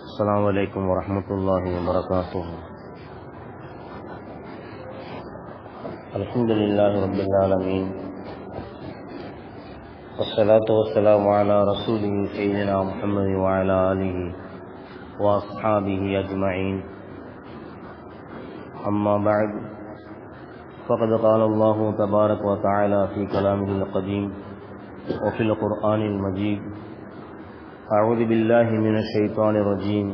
السلام عليكم ورحمة الله وبركاته. الحمد لله رب العالمين، والصلاة والسلام على رسوله سيدنا محمد وعلى آله وأصحابه أجمعين. أما بعد، فقد قال الله تبارك وتعالى في كلامه القديم وفي القرآن المجيد: أعوذ بالله من الشيطان الرجيم،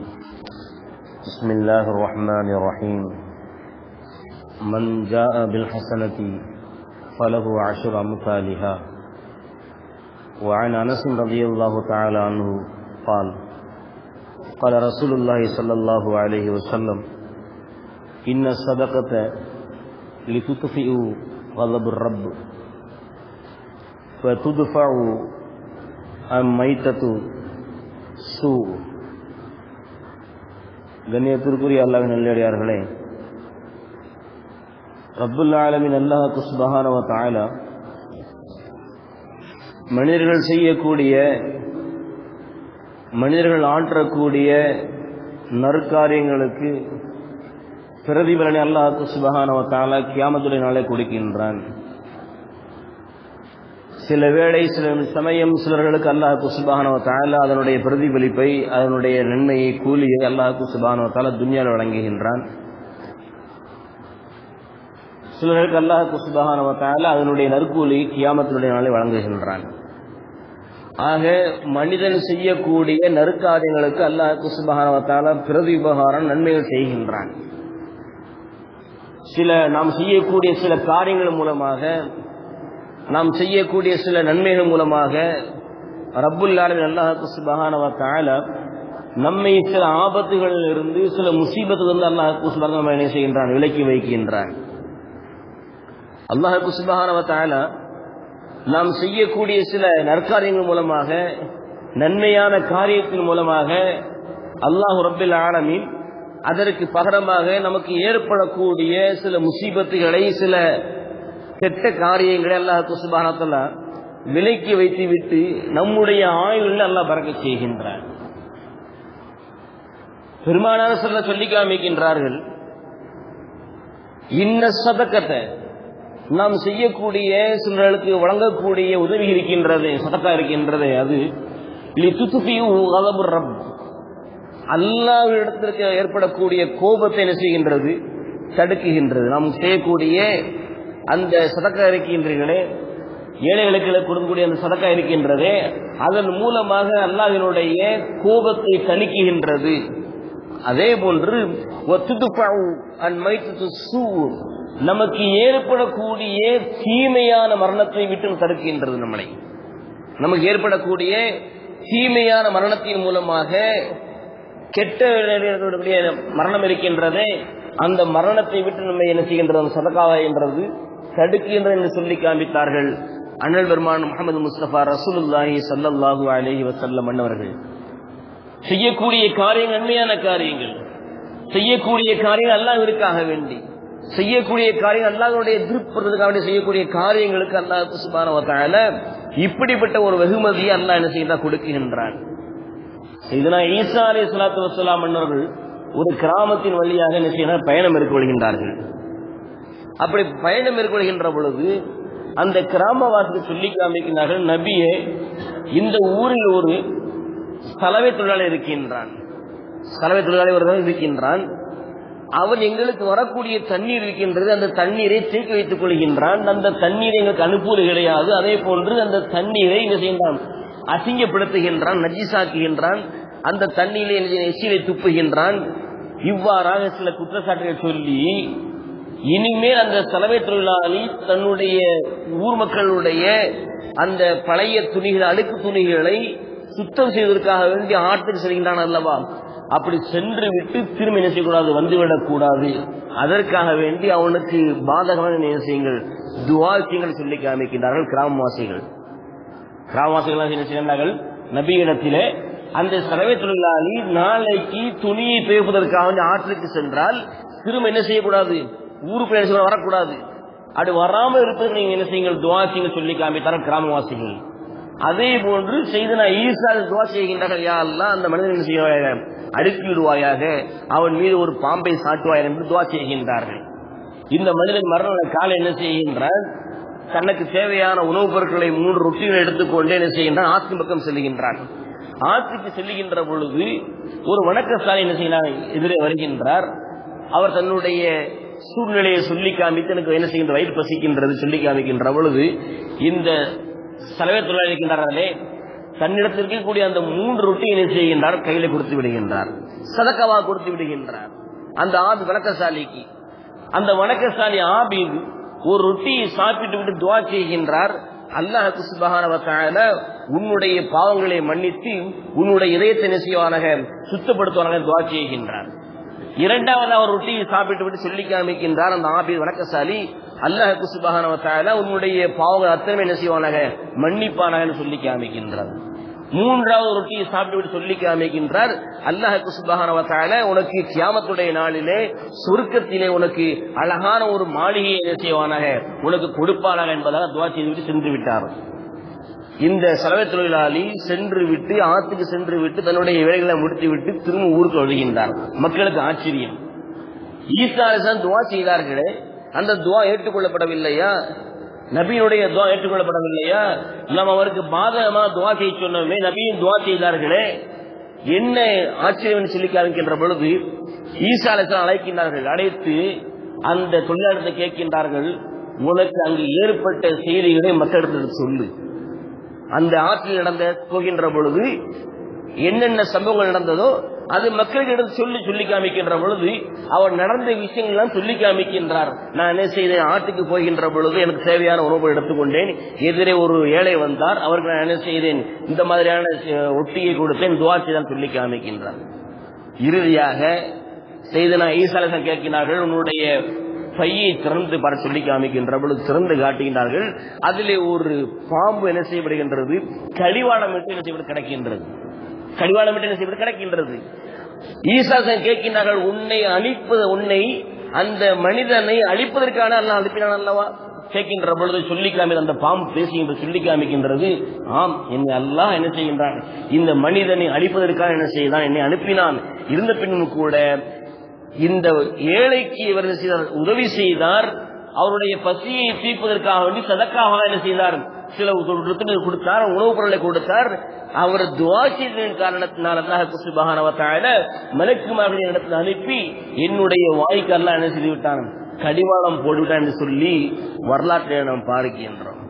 بسم الله الرحمن الرحيم. من جاء بالحسنة فله 10 أمثالها. وعن أنس رضي الله تعالى عنه قال: قال رسول الله صلى الله عليه وسلم: إن الصدقة لتطفئ غضب الرب فتدفع ميتة سوء. கண்ணியத்திற்குரிய அல்லாஹ்வின் நல்லடியார்களே, ரப்புல் ஆலமீன் அல்லாஹ் சுப்ஹானஹு வ தஆலா மனிதர்கள் செய்யக்கூடிய, மனிதர்கள் ஆற்றக்கூடிய நற்காரியங்களுக்கு பிரதிபலனை அல்லாஹ் சுப்ஹானஹு வ தஆலா கியாமத்துடைய நாளை கொடுக்கின்றான். சில வேளை, சில சமயம் சிலர்களுக்கு அல்லாஹ் சுப்ஹானஹு வ தஆலா அதனுடைய பிரதிபலிப்பை, அதனுடைய நன்மையை, கூலியை அல்லாஹ் சுப்ஹானஹு வ தஆலா துன்யாவில் வழங்குகின்றான். சிலர்களுக்கு அல்லாஹ் சுப்ஹானஹு வ தஆலா அதனுடைய நற்கூலி கியாமத்துடைய நாளை வழங்குகின்றான். ஆக மனிதன் செய்யக்கூடிய நற்காரியங்களுக்கு அல்லாஹ் சுப்ஹானஹு வ தஆலா பிரதிபகாரம், நன்மைகள் செய்கின்றான். நாம் செய்யக்கூடிய சில காரியங்கள் மூலமாக, நாம் செய்யக்கூடிய சில நன்மைகள் மூலமாக ரப்புல் ஆலமீன் அல்லாஹ் சுப்ஹானஹு வ தஆலா நம்மை சில ஆபத்துகளில் இருந்து, சில முசீபத்திலிருந்து அல்லாஹ் சுப்ஹானஹு வ தஆலா செய்கின்றான், விலக்கி வைக்கின்றான். அல்லாஹ் சுப்ஹானஹு வ தஆலா நாம் செய்யக்கூடிய சில நற்காரியங்கள் மூலமாக, நன்மையான காரியத்தின் மூலமாக அல்லாஹ் ரப்புல் ஆலமீன் அதற்கு பகரமாக நமக்கு ஏற்படக்கூடிய சில முசீபத்துகளை, சில கெட்ட காரியங்களை அல்லாஹ் சுப்ஹானஹு வ தஆலா விலக்கி வைத்து விட்டு நம்முடைய ஆயுளில் அல்லாஹ் பரக்கத் செய்கின்றான். பெருமானார் ஸல்லல்லாஹு அலைஹி சொல்லி காமிக்கின்றார்கள்: இன்ன ஸதகத்தை, நாம் செய்யக்கூடிய, சிலர்களுக்கு வழங்கக்கூடிய உதவி இருக்கின்றது, சதகா இருக்கின்றது, அது லிதுத்ஃபிஉ கதபுர் ரப், அல்லாஹ்விடத்திற்கு ஏற்படக்கூடிய கோபத்தை என்ன செய்கின்றது? தடுக்குகின்றது. நாம் செய்யக்கூடிய அந்த சதக்கா இருக்கின்றீர்களே, ஏழைகளுக்கு கொடுக்கக்கூடிய அந்த சதக்கா இருக்கின்றதே, அதன் மூலமாக அல்லாஹ்வினுடைய கோபத்தை தணிக்குகின்றது. அதே போன்று நமக்கு ஏற்படக்கூடிய தீமையான மரணத்தை விட்டு தடுக்கின்றது. நமக்கு ஏற்படக்கூடிய தீமையான மரணத்தின் மூலமாக கெட்ட மரணம் இருக்கின்றதே, அந்த மரணத்தை விட்டு நம்ம என்ன செய்கின்றது? சதகாவா என்றது தடுக்கின்றது என்று சொல்லி காண்பித்தார்கள் அண்ணல் பெருமான் முஹம்மது முஸ்தபா ரசூலுல்லாஹி ஸல்லல்லாஹு அலைஹி வஸல்லம் அன்னவர்கள். செய்யக்கூடிய காரியங்கள் நன்மையான காரியங்கள், செய்யக்கூடிய காரியங்கள் அல்லாஹ்விற்காக வேண்டி, செய்யக்கூடிய காரியங்கள் அல்லாஹ்வுடைய திருப்திக்காக வேண்டி செய்யக்கூடிய காரியங்களுக்கு அல்லாஹ் சுப்ஹானஹு வ தஆலா இப்படிப்பட்ட ஒரு வெகுமதியை அல்லாஹ் என்ன செய்தார்? கொடுக்கின்றான். இதனா ஈசா அலைஹிஸ்ஸலாத்து வஸ்ஸலாம் அன்னவர்கள் ஒரு கிராமத்தின் வழியாக என்ன செய்கிறார்? பயணம் மேற்கொள்கின்றார்கள். அப்படி பயணம் மேற்கொள்கின்ற பொழுது அந்த கிராமவாசிக்கு சொல்லி காமிக்கின்றார்கள்: நபியே, இந்த ஊரில் ஒரு சலவை தொழிலாளி இருக்கின்றான். சலவை தொழிலாளி ஒருவர் இருக்கின்றான். அவன் எங்களுக்கு வரக்கூடிய தண்ணீர் இருக்கின்றது, அந்த தண்ணீரை தேக்கி வைத்துக் கொள்கின்றான். அந்த தண்ணீரை எங்களுக்கு அனுப்புவது கிடையாது. அதே போன்று அந்த தண்ணீரை என்ன செய்கின்றான்? அசிங்கப்படுத்துகின்றான், நஜீசாக்குகின்றான். அந்த தண்ணீரை எச்சிலை துப்புகின்றான். இவ்வாறாக சில குற்றச்சாட்டுகள் சொல்லி, இனிமேல் அந்த சலவை தொழிலாளி தன்னுடைய ஊர் மக்களுடைய அந்த பழைய துணிகளை, அழுக்கு துணிகளை சுத்தம் செய்வதற்காக வேண்டி ஆற்றுக்கு செல்கின்றான் அல்லவா? அப்படி சென்று விட்டு திரும்ப என்ன செய்யக்கூடாது? வந்துவிடக் கூடாது. அதற்காக வேண்டி அவனுக்கு பாதகமான என்ன செய்யுங்கள்? துஆ செய்யுங்கள் சொல்லி காமிக்கின்றார்கள் கிராமவாசிகள். கிராமவாசிகள் என்ன செய்கின்றார்கள்? நபியிடத்திலே அந்த சலவை தொழிலாளி நாளைக்கு துணியை துவைப்பதற்காக ஆற்றுக்கு சென்றால் திரும்ப என்ன செய்யக்கூடாது? ஊருக்கு வரக்கூடாது. அப்படி வராமல் இருப்பதற்கு நீங்க என்ன செய்யுங்கள்? துஆ செய்யுங்கள் சொல்லி காமித்தார்கள் கிராமவாசிகள். அதே போன்று செய்தனா ஈசா துவா செய்கின்றார்கள், யா அல்லாஹ் அந்த மனிதன் செய்வாயாக, அடுக்கி விடுவாயாக, அவன் மீது ஒரு பாம்பை சாட்டுவாயாக என்று துவா செய்கின்றார்கள். இந்த மனிதன் மரண காலை என்ன செய்கின்றான், தனக்கு தேவையான உணவுப் பொருட்களை 3 ரொட்டிகளை எடுத்துக்கொண்டு என்ன செய்கின்றான், ஆற்றின் பக்கம் செல்லுகின்றான். ஆற்றுக்கு செல்லுகின்ற பொழுது ஒரு வணக்கசாலி என்ன செய்கிறார், எதிரே வருகின்றார். அவர் தன்னுடைய சூழ்நிலையை சொல்லி காமித்து, எனக்கு என்ன செய்கின்ற வயிறு பசிக்கின்றது சொல்லி காமிக்கின்ற பொழுது, இந்த சலவை தொழிலாளி இருக்கின்றார்களே தன்னிடத்தில் இருக்கக்கூடிய அந்த 3 ரொட்டி என்ன செய்கின்றார், கையில கொடுத்து விடுகின்றார், சதக்காவா கொடுத்து விடுகின்றார் அந்த ஆபி வணக்கசாலிக்கு. அந்த வணக்கசாலி ஆபீது ஒரு ரொட்டியை சாப்பிட்டு விட்டு துவா செய்கின்றார், அல்லாஹ் சுப்ஹானஹு வ தஆலா உன்னுடைய பாவங்களை மன்னித்து உன்னுடைய இதயத்தை நெசிவானாக சுத்தப்படுத்துவானாக துவா செய்கின்றார். இரண்டாவது அவர் ரொட்டியை சாப்பிட்டு விட்டு சொல்லி காமிக்கின்றார் அந்த ஆபீது வணக்கசாலி, அல்லாஹ் சுப்ஹானஹு வ தஆலா உன்னுடைய பாவங்கள் அத்தனை நெசிவானாக மன்னிப்பானாக சொல்லி காமிக்கின்றார். மூன்றாவது ரொட்டியை சாப்பிட்டு விட்டு சொல்லி காமிக்கின்றார், அல்லாஹ் சுப்ஹானஹு வ தஆலா உனக்கு கியாமத்துடைய நாளிலே சொர்க்கத்திலே உனக்கு அழகான ஒரு மாளிகையை செய்வானாக, உனக்கு கொடுப்பானாக என்பதாக துவா செய்துவிட்டு சென்று விட்டார். இந்த சலவை தொழிலாளி சென்று விட்டு ஆத்துக்கு சென்று விட்டு தன்னுடைய வேலைகளை முடித்து விட்டு திரும்ப ஊருக்கு வருகின்றார். மக்களுக்கு ஆச்சரியம், ஈசா அலைஹிஸ்ஸலாம் துவா செய்தார்களே அந்த துவா ஏற்றுக்கொள்ளப்படவில்லையா, நபியுடைய துவா ஏற்றுக்கொள்ளப்படவில்லையா, நாம் அவருக்கு பாதகமா துவா செய்ய சொன்னோமே, நபியும் துவா செய்தார்களே, என்ன ஆச்சரியம் சொல்லி காமிக்கின்ற பொழுது ஈசா அலைஹிஸ்ஸலாம் அழைக்கின்றார்கள். அழைத்து அந்த தொழிலாளத்தை கேட்கின்றார்கள், உனக்கு அங்கு ஏற்பட்ட செய்திகளை மக்களிடத்தில் சொல்லு. அந்த ஆற்றில் நடந்த போகின்ற பொழுது என்னென்ன சம்பவங்கள் நடந்ததோ அது மக்களிடம் சொல்லி காமிக்கின்ற பொழுது அவர் நடந்த விஷயங்கள் எல்லாம் சொல்லி காமிக்கின்றார். நான் என்ன செய்தேன், ஆட்டுக்கு போகின்ற பொழுது எனக்கு தேவையான உணவு எடுத்துக்கொண்டேன், எதிரே ஒரு ஏழை வந்தார், அவருக்கு நான் என்ன செய்தேன், இந்த மாதிரியான ஒட்டியை கொடுத்தேன், துவா செய்தான் சொல்லி காமிக்கின்றார். இறுதியாக செய்தனா ஈசா அலைஹிஸ்ஸலாம் கேட்கிறார்கள், உன்னுடைய பையை திறந்து பார சொல்லி காமிக்கின்ற பொழுது திறந்து காட்டுகின்றார்கள். அதிலே ஒரு பாம்பு என்ன செய்யப்படுகின்றது, கடிவாளம் விட்டு என்ன செய்யப்பட்டு கிடக்கின்றது, கடிவாளம் விட்டு என்ன செய்யப்பட்டு கிடக்கின்றது. ஈசா கேட்கின்றார்கள், உன்னை அந்த மனிதனை அழிப்பதற்கான அல்லாஹ் அனுப்பினான் அல்லவா கேட்கின்ற பொழுது சொல்லி காமி அந்த பாம்பு பேசுகின்ற சொல்லி காமிக்கின்றது, ஆம் என்னை அல்லாஹ் என்ன செய்கின்றான், இந்த மனிதனை அழிப்பதற்காக என்ன செய்தான், என்னை அனுப்பினான். இருந்த பின்னும் கூட இந்த ஏழைக்கு இவர் உதவி செய்தார், அவருடைய பசியை தீர்ப்பதற்காக வேண்டி சதக்காக என்ன செய்தார், சில கொடுத்தார், உணவுப் பொருளை கொடுத்தார். அவர் துஆ செய்ததின் காரணத்தினால் அல்லாஹ் சுப்ஹானஹு வ தஆலா மலக்குமார்களை இடத்தில் அனுப்பி என்னுடைய வாய்க்கு அல்லாஹ் என்ன செய்து விட்டான், கடிவாளம் போட்டுவிட்டான் என்று சொல்லி வரலாற்றை நாம் பார்க்கின்றோம்.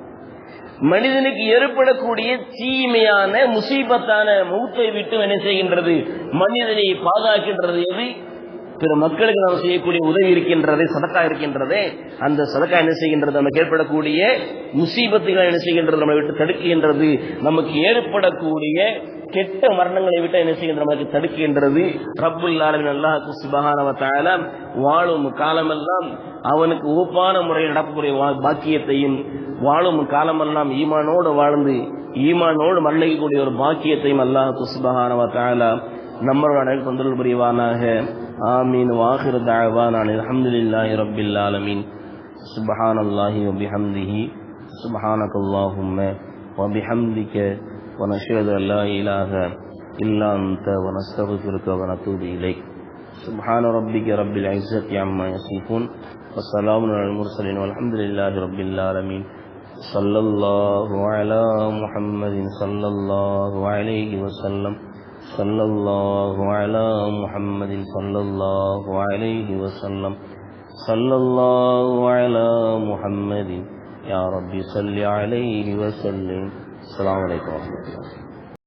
மனிதனுக்கு ஏற்படக்கூடிய தீமையான முசீபத்தான மௌத்தை விட்டு என்ன செய்கின்றது, மனிதனை பாதுகாக்கின்றது எது, பிற மக்களுக்கு நாம் செய்யக்கூடிய உதவி இருக்கின்றதே, சதக்கா இருக்கின்றதே, அந்த சதக்கா என்ன செய்கின்றது, நமக்கு ஏற்படக்கூடிய முசீபத்துகள் என்ன செய்கின்றது, நம்மை விட்டு தடுக்கின்றது, நமக்கு ஏற்படக்கூடிய கெட்ட மரணங்களை விட்டு என்ன செய்கின்றது, நமக்கு தடுக்கின்றது. ரப்புல் ஆலமீன் அல்லாஹ் சுப்ஹானஹு வ தஆலா வாழும் காலமெல்லாம் அவனுக்கு ஒப்பான முறையில் நடக்கக்கூடிய பாக்கியத்தையும், வாழும் காலமெல்லாம் ஈமானோடு வாழ்ந்து ஈமானோடு மரணிக்கக்கூடிய ஒரு பாக்கியத்தையும் அல்லாஹ் சுப்ஹானஹு வ தஆலா நம்மளுடைய தொந்தரவு புரிவானாக. ஆமீன். வாஹிரு தஅவானா அல்ஹம்துலில்லாஹி ரப்பில் ஆலமீன். சுப்ஹானல்லாஹி வ பிஹம்திஹி சுப்ஹானக்கல்லாஹும்ம வ பிஹம்திக வ நஷ்ஹது அன் லா இலாஹ இல்லா அன்த வ நஸ்தக்ஃபிருக வ நத்தூபு இலைக். சுப்ஹான ரப்பிக ரப்பில் இஸ்ஸத்தி அம்மா யசிஃபூன் வ ஸலாமுன் அலல் முர்ஸலீன் வல்ஹம்துலில்லாஹி ரப்பில் ஆலமீன். ஸல்லல்லாஹு அலா முஹம்மதின் ஸல்லல்லாஹு அலைஹி வஸல்லம். صلى الله على محمد صلى الله عليه وسلم. صلى الله على محمد يا رب صل عليه وسلم. السلام عليكم ورحمة الله.